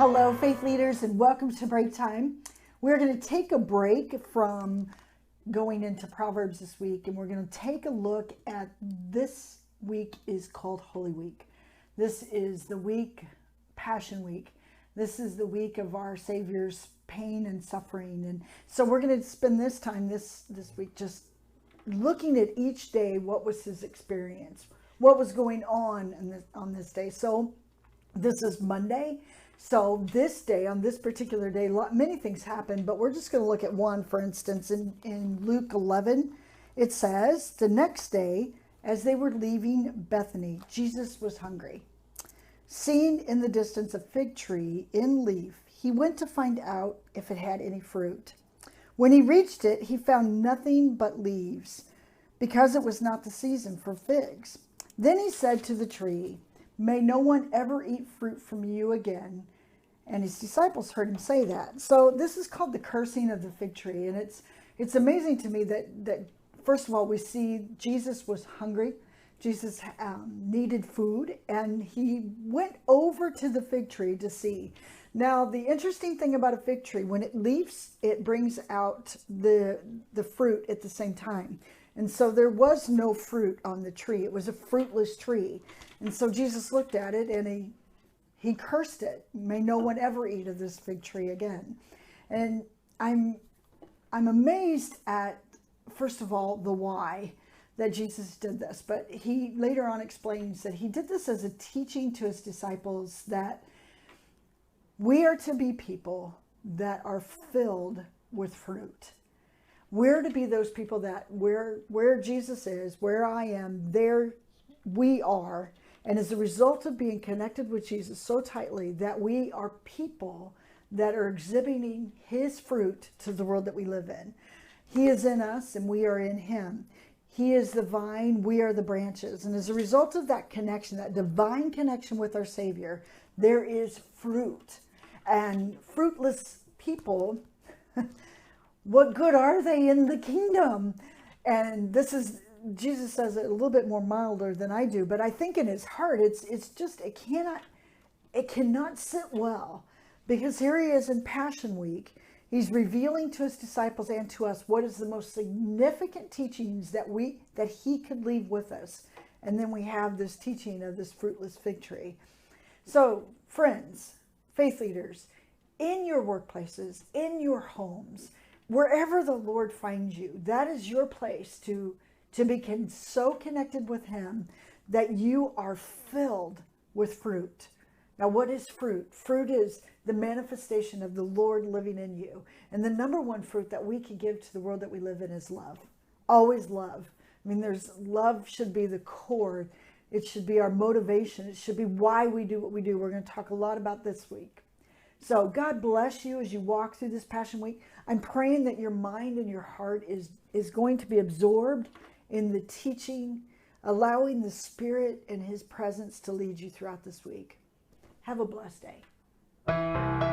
Hello, faith leaders, and welcome to Breaktime. We're going to take a break from going into Proverbs this week, and we're going to take a look at this week is called Holy Week. This is the week, Passion Week. This is the week of our Savior's pain and suffering. And so we're going to spend this time this week just looking at each day. What was his experience? What was going on this day? So this is Monday. So this day, on this particular day, many things happened, but we're just going to look at one. For instance, in Luke 11, it says, the next day, as they were leaving Bethany, Jesus was hungry. Seeing in the distance a fig tree in leaf, he went to find out if it had any fruit. When he reached it, he found nothing but leaves, because it was not the season for figs. Then he said to the tree, "May no one ever eat fruit from you again." And his disciples heard him say that. So this is called the cursing of the fig tree. And it's amazing to me that first of all, we see Jesus was hungry. Jesus needed food, and he went over to the fig tree to see. Now, the interesting thing about a fig tree, when it leaves, it brings out the fruit at the same time. And so there was no fruit on the tree. It was a fruitless tree. And so Jesus looked at it and he cursed it. May no one ever eat of this fig tree again. And I'm amazed at, first of all, the why that Jesus did this. But he later on explains that he did this as a teaching to his disciples that we are to be people that are filled with fruit. We're to be those people that where Jesus is, where I am, there we are. And as a result of being connected with Jesus so tightly, that we are people that are exhibiting his fruit to the world that we live in. He is in us and we are in him. He is the vine, we are the branches. And as a result of that connection, that divine connection with our Savior, there is fruit. And fruitless people, what good are they in the kingdom? And this is, Jesus says it a little bit more milder than I do, but I think in his heart, it cannot sit well, because here he is in Passion Week. He's revealing to his disciples and to us what is the most significant teachings that he could leave with us. And then we have this teaching of this fruitless fig tree. So friends, faith leaders, in your workplaces, in your homes, wherever the Lord finds you, that is your place to be so connected with him that you are filled with fruit. Now, what is fruit? Fruit is the manifestation of the Lord living in you. And the number one fruit that we can give to the world that we live in is love. Always love. I mean, love should be the core. It should be our motivation. It should be why we do what we do. We're going to talk a lot about this week. So God bless you as you walk through this Passion Week. I'm praying that your mind and your heart is going to be absorbed in the teaching, allowing the Spirit and his presence to lead you throughout this week. Have a blessed day.